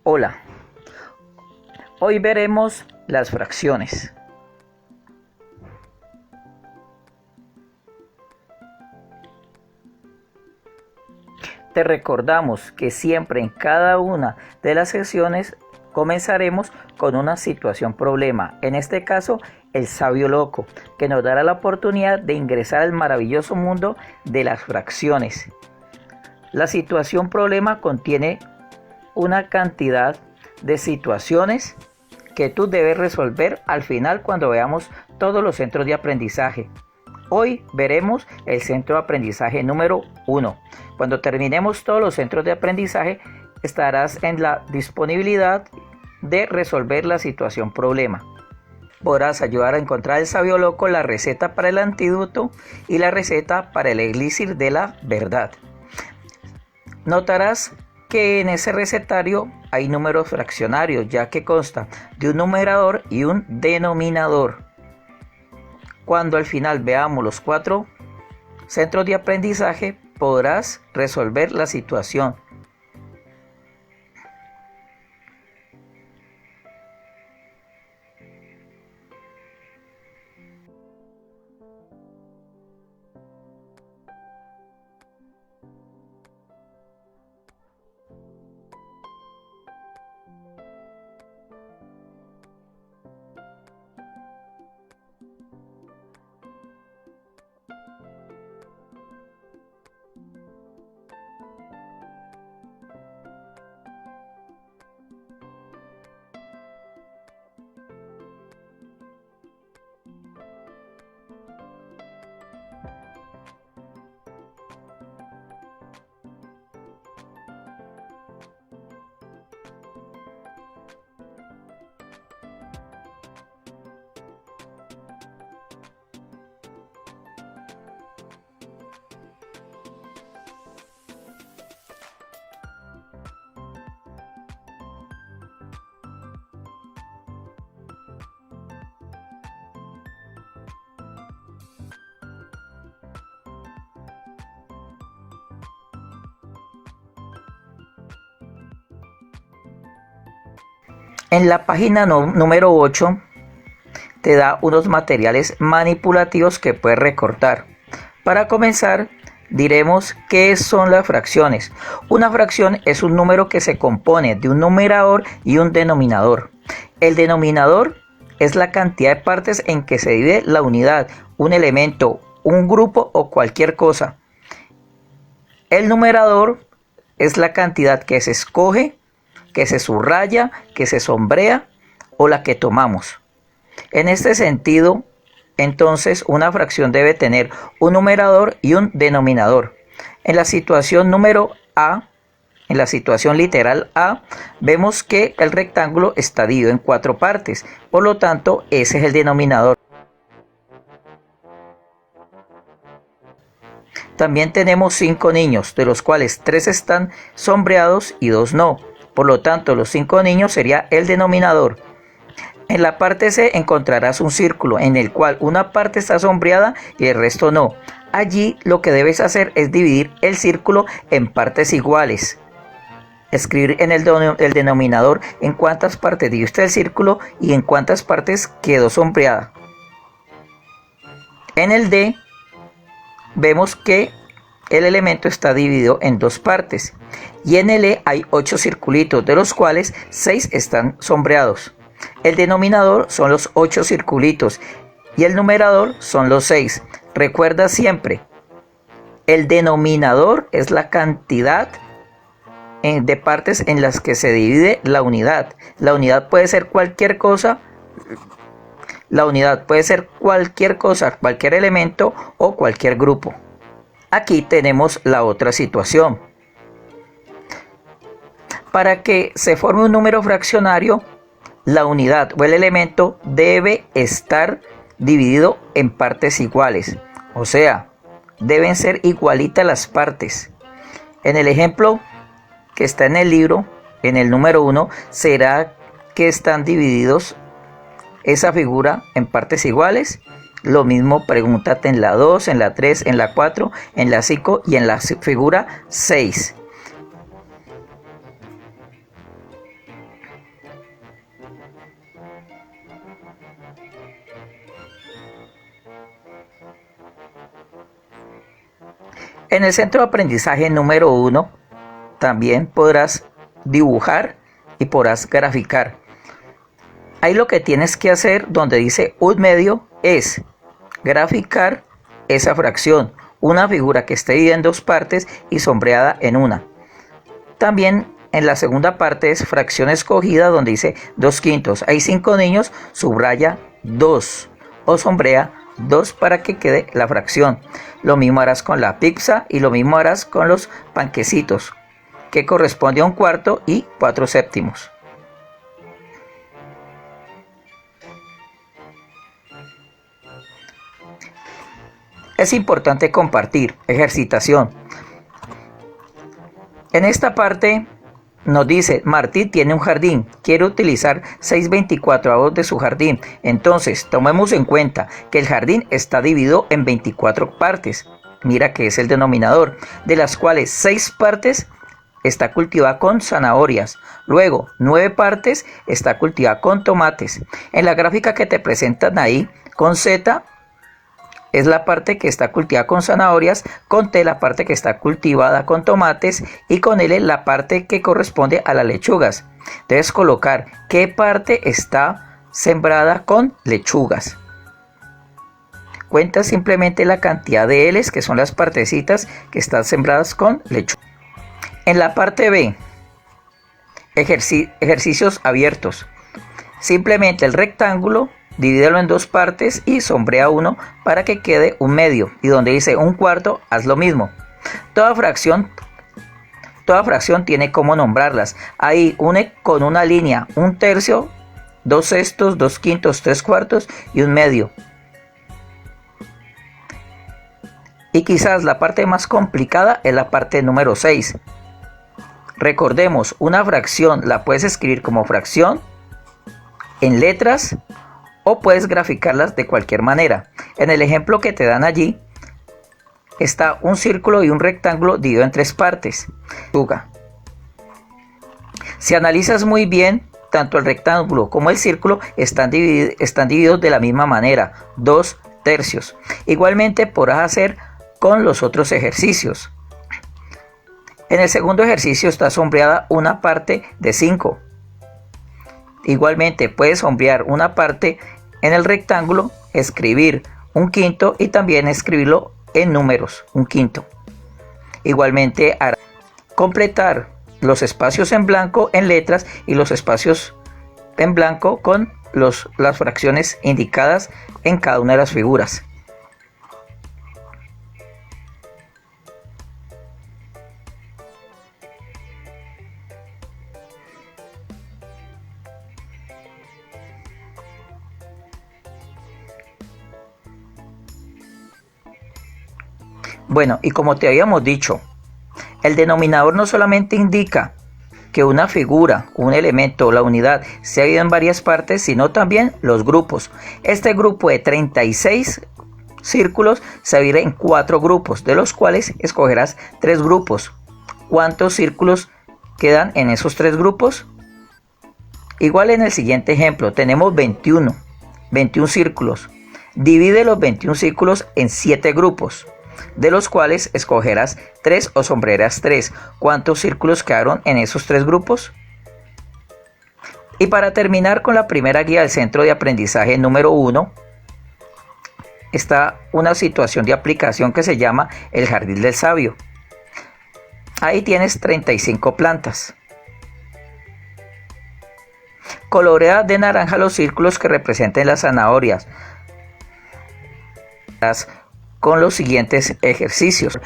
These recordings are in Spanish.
Hola, hoy veremos las fracciones. Te recordamos que siempre en cada una de las sesiones comenzaremos con una situación problema, en este caso el sabio loco, que nos dará la oportunidad de ingresar al maravilloso mundo de las fracciones. La situación problema contiene una cantidad de situaciones que tú debes resolver al final cuando veamos todos los centros de aprendizaje. Hoy veremos el centro de aprendizaje número 1. Cuando terminemos todos los centros de aprendizaje, estarás en la disponibilidad de resolver la situación problema. Podrás ayudar a encontrar el sabio loco, la receta para el antídoto y la receta para el elixir de la verdad. Notarás que en ese recetario hay números fraccionarios, ya que consta de un numerador y un denominador. Cuando al final veamos los 4 centros de aprendizaje, podrás resolver la situación. En la página número 8 te da unos materiales manipulativos que puedes recortar. Para comenzar, diremos qué son las fracciones. Una fracción es un número que se compone de un numerador y un denominador. El denominador es la cantidad de partes en que se divide la unidad, un elemento, un grupo o cualquier cosa. El numerador es la cantidad que se escoge, que se subraya, que se sombrea o la que tomamos. En este sentido, entonces, una fracción debe tener un numerador y un denominador. En la situación número A, en la situación literal A, vemos que el rectángulo está dividido en 4 partes. Por lo tanto, ese es el denominador. También tenemos 5 niños, de los cuales 3 están sombreados y 2 no. Por lo tanto, los 5 niños sería el denominador. En la parte C encontrarás un círculo en el cual una parte está sombreada y el resto no. Allí lo que debes hacer es dividir el círculo en partes iguales. Escribir en el denominador en cuántas partes divide el círculo y en cuántas partes quedó sombreada. En el D vemos que el elemento está dividido en 2 partes. Y en el E hay 8 circulitos, de los cuales 6 están sombreados. El denominador son los 8 circulitos y el numerador son los 6. Recuerda siempre, el denominador es la cantidad de partes en las que se divide la unidad. La unidad puede ser cualquier cosa. Cualquier elemento o cualquier grupo. Aquí tenemos la otra situación. Para que se forme un número fraccionario, la unidad o el elemento debe estar dividido en partes iguales. O sea, deben ser igualitas las partes. En el ejemplo que está en el libro, en el número 1, será que están divididos esa figura en partes iguales. Lo mismo pregúntate en la 2, en la 3, en la 4, en la 5 y en la figura 6. En el centro de aprendizaje número 1 también podrás dibujar y podrás graficar. Ahí lo que tienes que hacer donde dice 1/2 es graficar esa fracción, una figura que esté dividida en dos partes y sombreada en una. También en la segunda parte es fracción escogida donde dice 2/5. Hay 5 niños, subraya 2 o sombrea 2 para que quede la fracción. Lo mismo harás con la pizza y lo mismo harás con los panquecitos, que corresponde a 1/4 y 4/7. Es importante compartir. Ejercitación. En esta parte nos dice, Martí tiene un jardín, quiere utilizar 6/24 de su jardín. Entonces, tomemos en cuenta que el jardín está dividido en 24 partes. Mira que es el denominador, de las cuales 6 partes está cultivada con zanahorias. Luego, 9 partes está cultivada con tomates. En la gráfica que te presentan ahí, con Z, es la parte que está cultivada con zanahorias, con T la parte que está cultivada con tomates y con L la parte que corresponde a las lechugas. Debes colocar qué parte está sembrada con lechugas. Cuenta simplemente la cantidad de L's, que son las partecitas que están sembradas con lechugas. En la parte B, ejercicios abiertos. Simplemente el rectángulo, divídelo en dos partes y sombrea uno para que quede un medio. Y donde dice 1/4, haz lo mismo. Toda fracción tiene cómo nombrarlas. Ahí une con una línea 1/3, 2/6, 2/5, 3/4 y 1/2. Y quizás la parte más complicada es la parte número 6. Recordemos, una fracción la puedes escribir como fracción en letras o puedes graficarlas de cualquier manera. En el ejemplo que te dan allí está un círculo y un rectángulo dividido en 3 partes. Si analizas muy bien, tanto el rectángulo como el círculo están divididos de la misma manera, 2/3. Igualmente podrás hacer con los otros ejercicios. En el segundo ejercicio está sombreada una parte de 5. Igualmente puedes sombrear una parte en el rectángulo, escribir 1/5 y también escribirlo en números, 1/5. Igualmente hará completar los espacios en blanco en letras y los espacios en blanco con las fracciones indicadas en cada una de las figuras. Bueno, y como te habíamos dicho, el denominador no solamente indica que una figura, un elemento o la unidad se ha dividido en varias partes, sino también los grupos. Este grupo de 36 círculos se divide en 4 grupos, de los cuales escogerás 3 grupos. ¿Cuántos círculos quedan en esos 3 grupos? Igual en el siguiente ejemplo, tenemos 21 círculos. Divide los 21 círculos en 7 grupos, de los cuales escogerás 3 o sombrearás 3. ¿Cuántos círculos quedaron en esos 3 grupos? Y para terminar con la primera guía del centro de aprendizaje número 1, está una situación de aplicación que se llama el jardín del sabio. Ahí tienes 35 plantas. Colorea de naranja los círculos que representen las zanahorias con los siguientes ejercicios.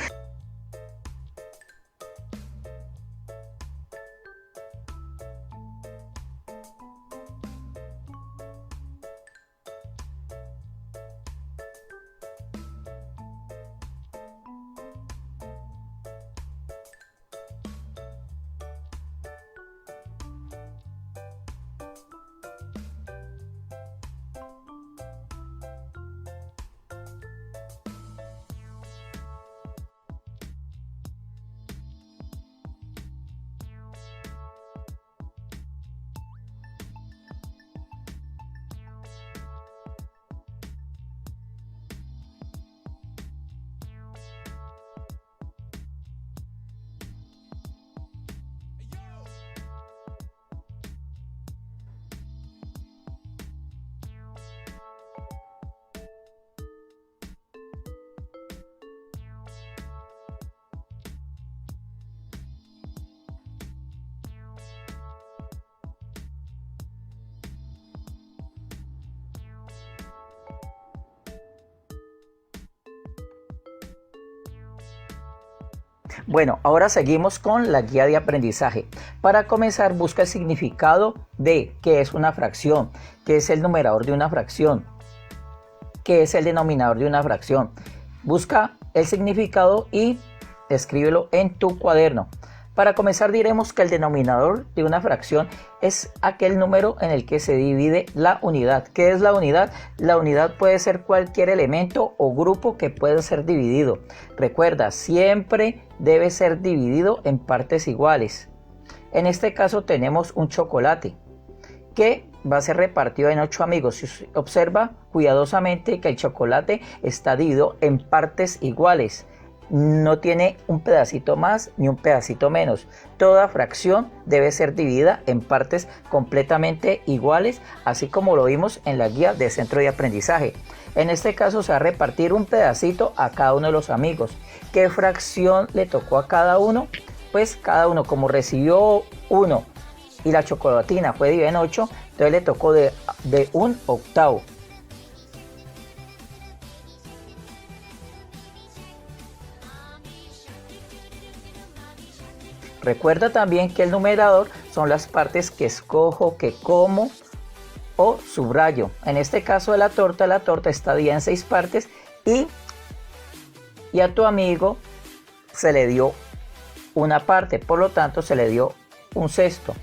Bueno, ahora seguimos con la guía de aprendizaje. Para comenzar, busca el significado de qué es una fracción, qué es el numerador de una fracción, qué es el denominador de una fracción. Busca el significado y escríbelo en tu cuaderno. Para comenzar, diremos que el denominador de una fracción es aquel número en el que se divide la unidad. ¿Qué es la unidad? La unidad puede ser cualquier elemento o grupo que pueda ser dividido. Recuerda, siempre debe ser dividido en partes iguales. En este caso tenemos un chocolate que va a ser repartido en 8 amigos. Observa cuidadosamente que el chocolate está dividido en partes iguales. No tiene un pedacito más ni un pedacito menos. Toda fracción debe ser dividida en partes completamente iguales, así como lo vimos en la guía de centro de aprendizaje. En este caso se va a repartir un pedacito a cada uno de los amigos. ¿Qué fracción le tocó a cada uno? Pues cada uno, como recibió 1 y la chocolatina fue dividida en 8, entonces le tocó de 1/8. Recuerda también que el numerador son las partes que escojo, que como o subrayo. En este caso de la torta está dividida en 6 partes y a tu amigo se le dio una parte, por lo tanto se le dio un sexto.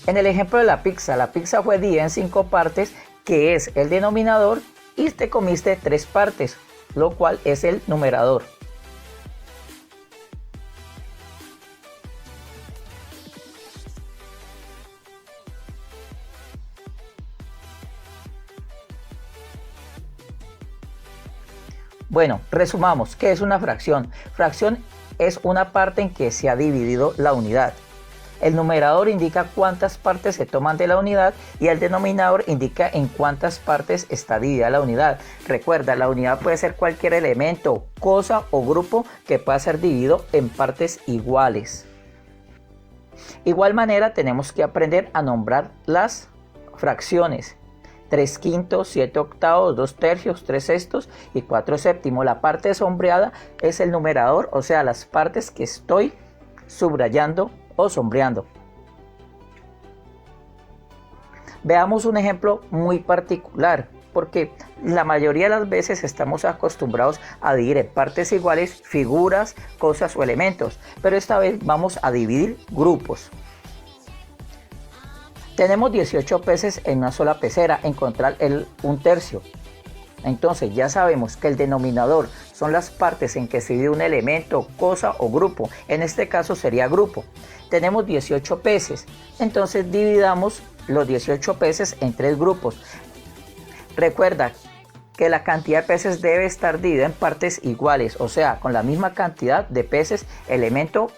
En el ejemplo de la pizza fue dividida en 5 partes, que es el denominador, y te comiste 3 partes, lo cual es el numerador. Bueno, resumamos, ¿qué es una fracción? Fracción es una parte en que se ha dividido la unidad. El numerador indica cuántas partes se toman de la unidad y el denominador indica en cuántas partes está dividida la unidad. Recuerda, la unidad puede ser cualquier elemento, cosa o grupo que pueda ser dividido en partes iguales. Igual manera tenemos que aprender a nombrar las fracciones. 3/5, 7/8, 2/3, 3/6 y 4/7. La parte sombreada es el numerador, o sea, las partes que estoy subrayando o sombreando. Veamos un ejemplo muy particular, porque la mayoría de las veces estamos acostumbrados a dividir en partes iguales figuras, cosas o elementos, pero esta vez vamos a dividir grupos. Tenemos 18 peces en una sola pecera, encontrar el 1/3. Entonces ya sabemos que el denominador son las partes en que se divide un elemento, cosa o grupo. En este caso sería grupo. Tenemos 18 peces, entonces dividamos los 18 peces en 3 grupos. Recuerda que la cantidad de peces debe estar dividida en partes iguales, o sea, con la misma cantidad de peces, elemento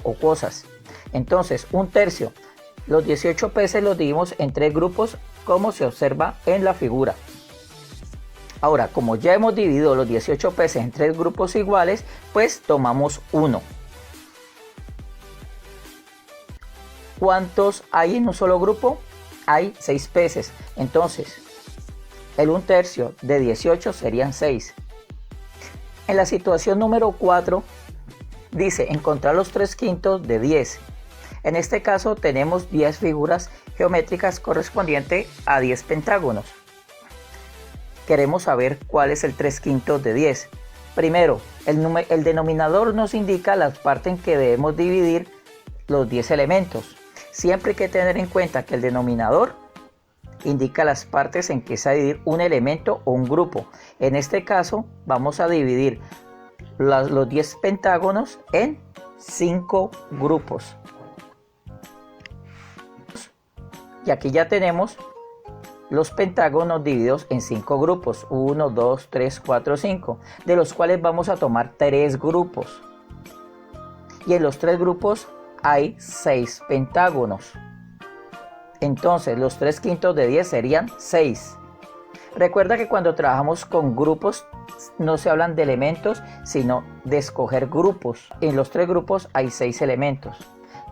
o cosas. Entonces, 1/3. Los 18 peces los dividimos en 3 grupos, como se observa en la figura. Ahora, como ya hemos dividido los 18 peces en 3 grupos iguales, pues tomamos 1. ¿Cuántos hay en un solo grupo? Hay 6 peces. Entonces, el 1/3 de 18 serían 6. En la situación número 4, dice encontrar los 3/5 de 10. En este caso tenemos 10 figuras geométricas correspondientes a 10 pentágonos. Queremos saber cuál es el 3/5 de 10. Primero, el denominador nos indica las partes en que debemos dividir los 10 elementos. Siempre hay que tener en cuenta que el denominador indica las partes en que se va a dividir un elemento o un grupo. En este caso vamos a dividir los 10 pentágonos en 5 grupos. Y aquí ya tenemos los pentágonos divididos en 5 grupos, 1, 2, 3, 4, 5, de los cuales vamos a tomar 3 grupos. Y en los 3 grupos hay 6 pentágonos. Entonces los 3/5 de 10 serían 6. Recuerda que cuando trabajamos con grupos no se hablan de elementos, sino de escoger grupos. En los 3 grupos hay 6 elementos.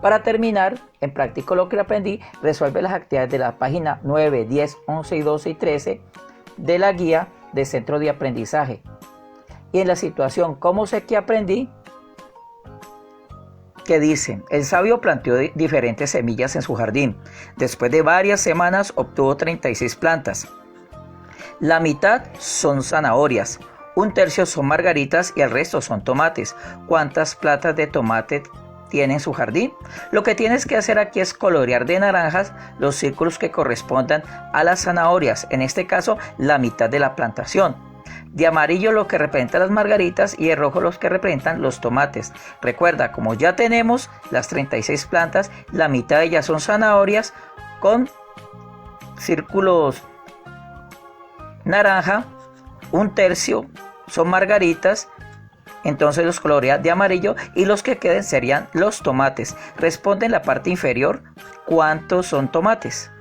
Para terminar, en práctico lo que aprendí, resuelve las actividades de la página 9, 10, 11, 12 y 13 de la guía de centro de aprendizaje. Y en la situación ¿cómo sé que aprendí?, que dice: el sabio planteó diferentes semillas en su jardín. Después de varias semanas obtuvo 36 plantas. La mitad son zanahorias, un tercio son margaritas y el resto son tomates. ¿Cuántas plantas de tomate tiene en su jardín? Lo que tienes que hacer aquí es colorear de naranjas los círculos que correspondan a las zanahorias, en este caso la mitad de la plantación. De amarillo lo que representa las margaritas y de rojo los que representan los tomates. Recuerda, como ya tenemos las 36 plantas, la mitad de ellas son zanahorias con círculos naranja, un tercio son margaritas, entonces los colorea de amarillo y los que queden serían los tomates. Responde en la parte inferior cuántos son tomates.